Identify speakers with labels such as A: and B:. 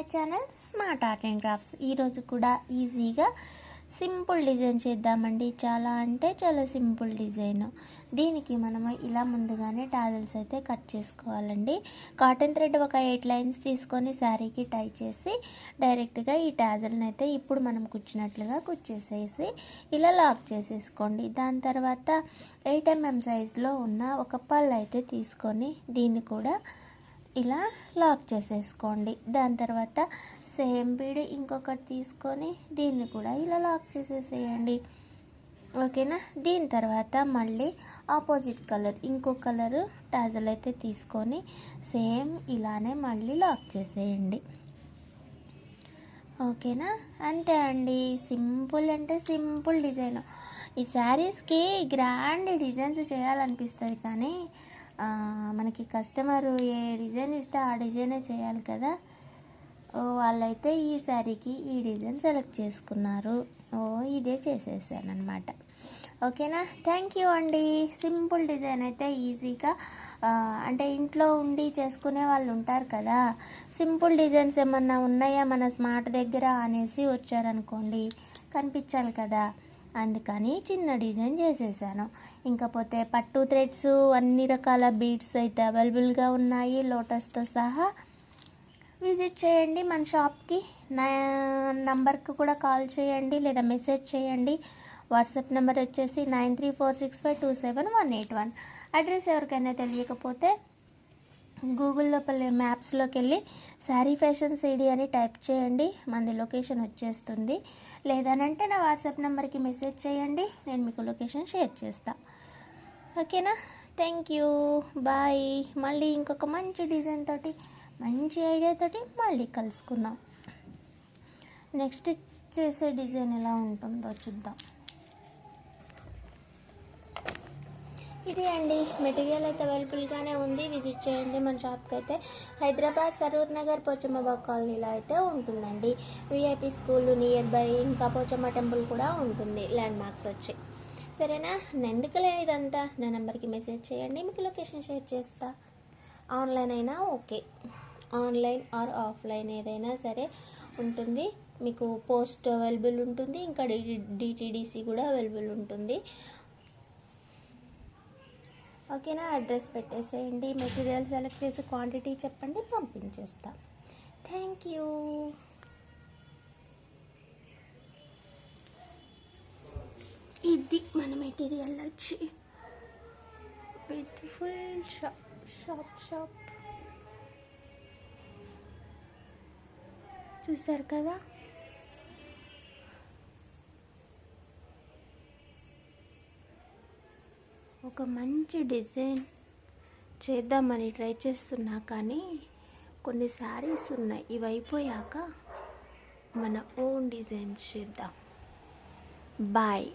A: My channel smart art and crafts. ఈరోజు కూడా ఈజీగా సింపుల్ డిజైన్ చేద్దామండి. చాలా అంటే చాలా సింపుల్ డిజైన్. దీనికి మనము ఇలా ముందుగానే టాజల్స్ అయితే కట్ చేసుకోవాలండి. కాటన్ థ్రెడ్ ఒక 8 లైన్స్ తీసుకొని శారీకి టై చేసి డైరెక్ట్గా ఈ టాజల్ని అయితే ఇప్పుడు మనం కుచ్చినట్లుగా కుచ్చేసేసి ఇలా లాక్ చేసేసుకోండి. దాని తర్వాత 8 mm సైజులో ఉన్న ఒక పళ్ళు అయితే తీసుకొని దీన్ని కూడా ఇలా లాక్ చేసేసుకోండి. దాని తర్వాత సేమ్ బీడ్ ఇంకొకటి తీసుకొని దీన్ని కూడా ఇలా లాక్ చేసేసేయండి. ఓకేనా. దీని తర్వాత మళ్ళీ ఆపోజిట్ కలర్ ఇంకో కలరు టాజల్ అయితే తీసుకొని సేమ్ ఇలానే మళ్ళీ లాక్ చేసేయండి. ఓకేనా. అంతే అండి. సింపుల్ అంటే సింపుల్ డిజైన్. ఈ శారీస్కి గ్రాండ్ డిజైన్స్ చేయాలనిపిస్తుంది కానీ మనకి కస్టమరు ఏ డిజైన్ ఇస్తే ఆ డిజైనే చేయాలి కదా. వాళ్ళైతే ఈ శారీకి ఈ డిజైన్ సెలెక్ట్ చేసుకున్నారు. ఇదే చేసేసానమాట. ఓకేనా. థ్యాంక్ యూ అండి. సింపుల్ డిజైన్ అయితే ఈజీగా అంటే ఇంట్లో ఉండి చేసుకునే వాళ్ళు ఉంటారు కదా. సింపుల్ డిజైన్స్ ఏమన్నా ఉన్నాయా మన స్మార్ట్ దగ్గర అనేసి వచ్చారనుకోండి, కనిపించాలి కదా. అందుకని చిన్న డిజైన్ చేసేసాను. ఇంకపోతే పట్టు థ్రెడ్స్ అన్ని రకాల బీడ్స్ అయితే అవైలబుల్గా ఉన్నాయి లోటస్తో సహా. విజిట్ చేయండి మన షాప్కి. నా నంబర్కి కూడా కాల్ చేయండి లేదా మెసేజ్ చేయండి. వాట్సాప్ నెంబర్ వచ్చేసి 9346527181. అడ్రస్ ఎవరికైనా తెలియకపోతే గూగుల్లో మ్యాప్స్లోకి వెళ్ళి శారీ ఫ్యాషన్ సిటీ అని టైప్ చేయండి, మనది లొకేషన్ వచ్చేస్తుంది. లేదనంటే నా వాట్సాప్ నెంబర్కి మెసేజ్ చేయండి, నేను మీకు లొకేషన్ షేర్ చేస్తా. ఓకేనా. Thank you. బాయ్. మళ్ళీ ఇంకొక మంచి డిజైన్ తోటి మంచి ఐడియా తోటి మళ్ళీ కలుసుకుందాం. నెక్స్ట్ చేసే డిజైన్ ఎలా ఉంటుందో చూద్దాం. ఇది అండి. మెటీరియల్ అయితే అవైలబుల్గానే ఉంది. విజిట్ చేయండి మన షాప్కి. అయితే హైదరాబాద్ సరూర్ నగర్ పోచమ్మ కాలనీలో అయితే ఉంటుందండి. విఐపి స్కూల్ నియర్ బై, ఇంకా పోచమ్మ టెంపుల్ కూడా ఉంటుంది ల్యాండ్ మార్క్స్ వచ్చి. సరేనా. ఎందుకు లేనిదంతా నా నెంబర్కి మెసేజ్ చేయండి, మీకు లొకేషన్ షేర్ చేస్తా. ఆన్లైన్ అయినా ఓకే, ఆన్లైన్ ఆర్ ఆఫ్లైన్ ఏదైనా సరే ఉంటుంది. మీకు పోస్ట్ అవైలబుల్ ఉంటుంది, ఇంకా డిటిడిసి కూడా అవైలబుల్ ఉంటుంది. ఓకేనా. అడ్రస్ పెట్టేసేయండి, మెటీరియల్ సెలెక్ట్ చేసి క్వాంటిటీ చెప్పండి, పంపించేస్తా. Thank you. ఇది మన మెటీరియల్ వచ్చి బ్యూటిఫుల్ షాప్ చూసారు కదా. ఒక మంచి డిజైన్ చేద్దామని ట్రై చేస్తున్నా కానీ కొన్ని శారీస్ ఉన్నాయి. ఇవి అయిపోయాక మన ఓన్ డిజైన్ చేద్దాం. బాయ్.